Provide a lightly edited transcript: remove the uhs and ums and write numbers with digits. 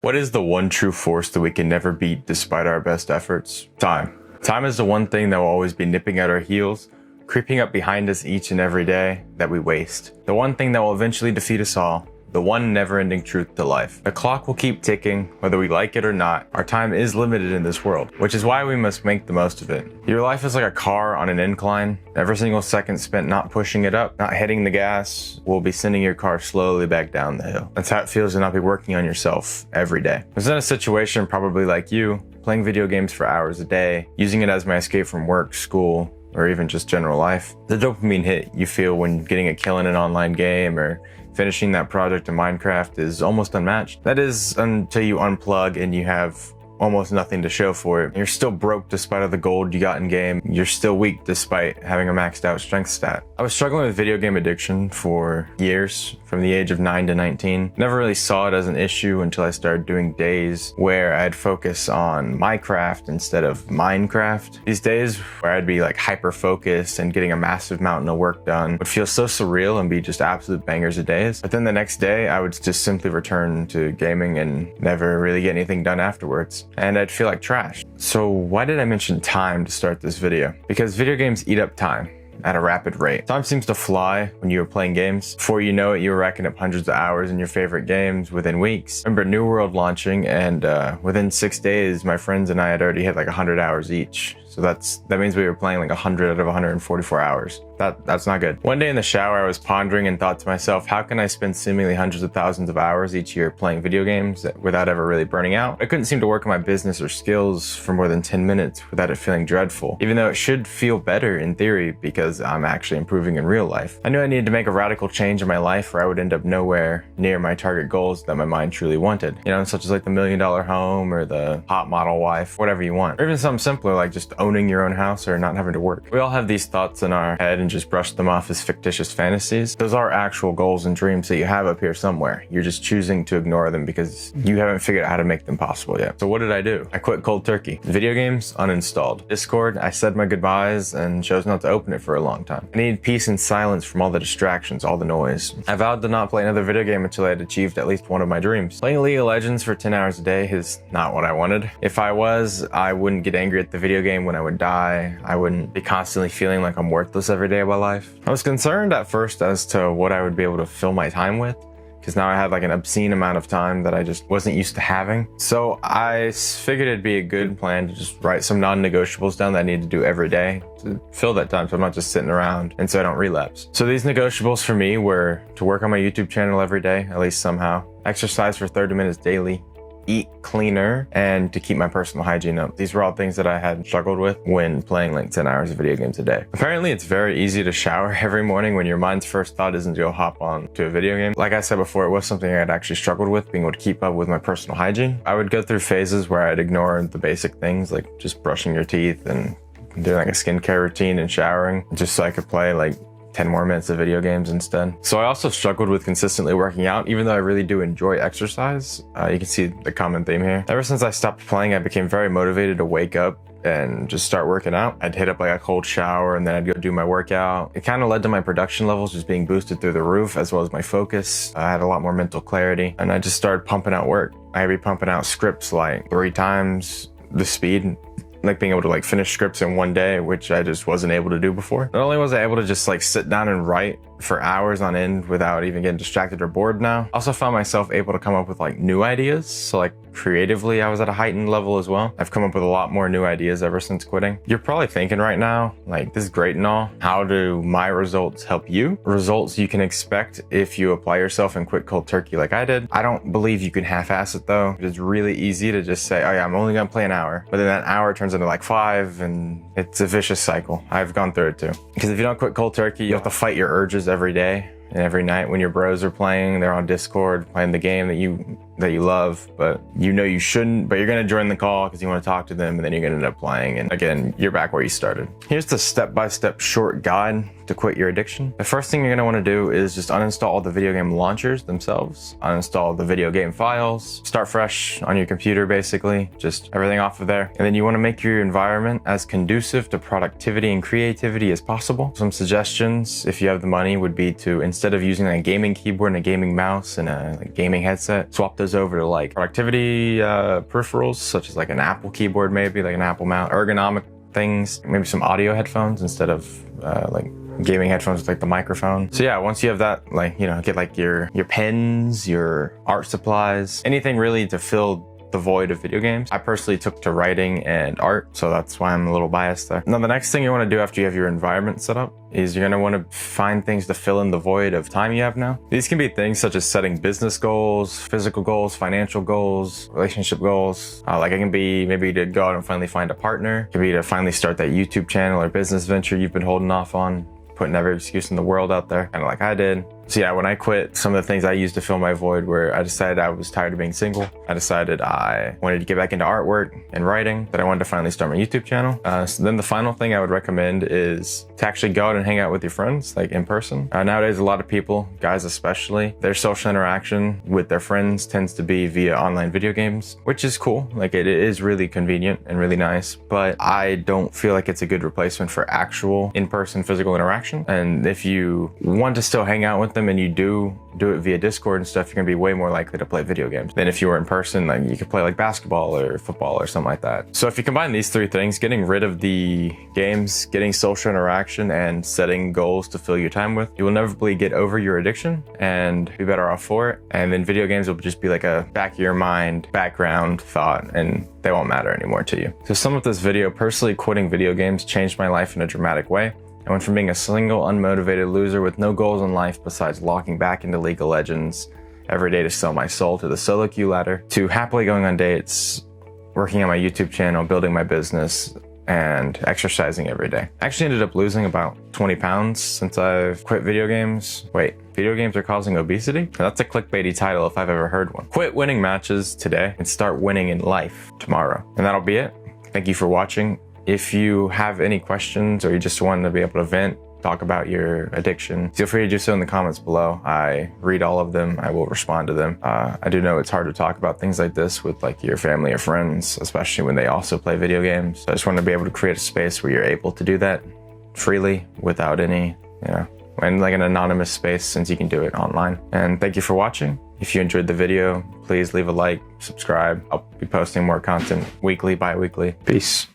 What is the one true force that we can never beat despite our best efforts? Time. Time is the one thing that will always be nipping at our heels, creeping up behind us each and every day that we waste. The one thing that will eventually defeat us all. The one never-ending truth to life. The clock will keep ticking, whether we like it or not. Our time is limited in this world, which is why we must make the most of it. Your life is like a car on an incline. Every single second spent not pushing it up, not hitting the gas, will be sending your car slowly back down the hill. That's how it feels to not be working on yourself every day. I was in a situation probably like you, playing video games for hours a day, using it as my escape from work, school, or even just general life. The dopamine hit you feel when getting a kill in an online game or finishing that project in Minecraft is almost unmatched. That is until you unplug and you have almost nothing to show for it. You're still broke despite of the gold you got in game. You're still weak despite having a maxed out strength stat. I was struggling with video game addiction for years, from the age of 9 to 19. Never really saw it as an issue until I started doing days where I'd focus on Minecraft instead of Minecraft. These days where I'd be like hyper focused and getting a massive mountain of work done would feel so surreal and be just absolute bangers of days. But then the next day I would just simply return to gaming and never really get anything done afterwards. And I'd feel like trash. So why did I mention time to start this video? Because video games eat up time at a rapid rate. Time seems to fly when you were playing games. Before you know it, you were racking up hundreds of hours in your favorite games within weeks. I remember New World launching, and within 6 days, my friends and I had already hit like 100 hours each. So that means we were playing like 100 out of 144 hours. That's not good. One day in the shower, I was pondering and thought to myself, how can I spend seemingly hundreds of thousands of hours each year playing video games without ever really burning out? I couldn't seem to work on my business or skills for more than 10 minutes without it feeling dreadful, even though it should feel better in theory because I'm actually improving in real life. I knew I needed to make a radical change in my life or I would end up nowhere near my target goals that my mind truly wanted. You know, such as like the $1 million home or the hot model wife, whatever you want. Or even something simpler like just owning your own house or not having to work. We all have these thoughts in our head and just brush them off as fictitious fantasies. Those are actual goals and dreams that you have up here somewhere. You're just choosing to ignore them because you haven't figured out how to make them possible yet. So what did I do? I quit cold turkey. Video games, uninstalled. Discord, I said my goodbyes and chose not to open it for a long time. I needed peace and silence from all the distractions, all the noise. I vowed to not play another video game until I had achieved at least one of my dreams. Playing League of Legends for 10 hours a day is not what I wanted. If I was, I wouldn't get angry at the video game when I would die. I wouldn't be constantly feeling like I'm worthless every day of my life. I was concerned at first as to what I would be able to fill my time with, because now I had like an obscene amount of time that I just wasn't used to having. So I figured it'd be a good plan to just write some non-negotiables down that I need to do every day to fill that time so I'm not just sitting around and so I don't relapse. So these negotiables for me were to work on my YouTube channel every day, at least somehow, exercise for 30 minutes daily, eat cleaner, and to keep my personal hygiene up. These were all things that I had struggled with when playing like 10 hours of video games a day. Apparently it's very easy to shower every morning when your mind's first thought isn't to go hop on to a video game. Like I said before, it was something I had actually struggled with, being able to keep up with my personal hygiene. I would go through phases where I'd ignore the basic things like just brushing your teeth and doing like a skincare routine and showering just so I could play like 10 more minutes of video games instead. So I also struggled with consistently working out, even though I really do enjoy exercise. You can see the common theme here. Ever since I stopped playing, I became very motivated to wake up and just start working out. I'd hit up like a cold shower and then I'd go do my workout. It kind of led to my production levels just being boosted through the roof, as well as my focus. I had a lot more mental clarity and I just started pumping out work. I'd be pumping out scripts like 3 times the speed, like being able to like finish scripts in one day, which I just wasn't able to do before. Not only was I able to just like sit down and write for hours on end without even getting distracted or bored now, I also found myself able to come up with like new ideas. So like creatively, I was at a heightened level as well. I've come up with a lot more new ideas ever since quitting. You're probably thinking right now, like, this is great and all. How do my results help you? Results you can expect if you apply yourself and quit cold turkey like I did. I don't believe you can half-ass it though. It's really easy to just say, oh yeah, I'm only gonna play an hour. But then that hour turns into like 5 and it's a vicious cycle. I've gone through it too. Because if you don't quit cold turkey, you have to fight your urges every day and every night when your bros are playing. They're on Discord playing the game that you love, but you know you shouldn't, but you're gonna join the call because you want to talk to them, and then you're gonna end up playing, and again, you're back where you started. Here's the step-by-step short guide to quit your addiction. The first thing you're gonna want to do is just uninstall all the video game launchers themselves, uninstall the video game files, start fresh on your computer, basically, just everything off of there. And then you want to make your environment as conducive to productivity and creativity as possible. Some suggestions, if you have the money, would be to, instead of using a gaming keyboard and a gaming mouse and a gaming headset, swap those those over to like productivity peripherals, such as like an Apple keyboard, maybe like an Apple mount, ergonomic things, maybe some audio headphones instead of like gaming headphones with like the microphone. So yeah, once you have that, like, you know, get like your pens, your art supplies, anything really to fill the void of video games. I personally took to writing and art, so that's why I'm a little biased there. Now, the next thing you want to do after you have your environment set up is you're going to want to find things to fill in the void of time you have now. These can be things such as setting business goals, physical goals, financial goals, relationship goals. Like it can be maybe to go out and finally find a partner. It can be to finally start that YouTube channel or business venture you've been holding off on, putting every excuse in the world out there, kind of like I did. So yeah, when I quit, some of the things I used to fill my void were I decided I was tired of being single. I decided I wanted to get back into artwork and writing, that I wanted to finally start my YouTube channel. So then the final thing I would recommend is to actually go out and hang out with your friends, like in person. Nowadays, a lot of people, guys especially, their social interaction with their friends tends to be via online video games, which is cool. Like it is really convenient and really nice, but I don't feel like it's a good replacement for actual in-person physical interaction. And if you want to still hang out with them and you do it via Discord and stuff, you're gonna be way more likely to play video games than if you were in person. Like you could play like basketball or football or something like that. So if you combine these three things, getting rid of the games, getting social interaction, and setting goals to fill your time with, you will inevitably get over your addiction and be better off for it. And then video games will just be like a back of your mind, background thought, and they won't matter anymore to you. To sum up this video, personally quitting video games changed my life in a dramatic way. I went from being a single, unmotivated loser with no goals in life besides locking back into League of Legends every day to sell my soul to the solo queue ladder, to happily going on dates, working on my YouTube channel, building my business, and exercising every day. I actually ended up losing about 20 pounds since I've quit video games. Wait, video games are causing obesity? That's a clickbaity title if I've ever heard one. Quit winning matches today and start winning in life tomorrow. And that'll be it. Thank you for watching. If you have any questions or you just want to be able to vent, talk about your addiction, feel free to do so in the comments below. I read all of them. I will respond to them. I do know it's hard to talk about things like this with like your family or friends, especially when they also play video games. So I just want to be able to create a space where you're able to do that freely without any, and like an anonymous space, since you can do it online. And thank you for watching. If you enjoyed the video, please leave a like, subscribe. I'll be posting more content weekly, bi-weekly. Peace.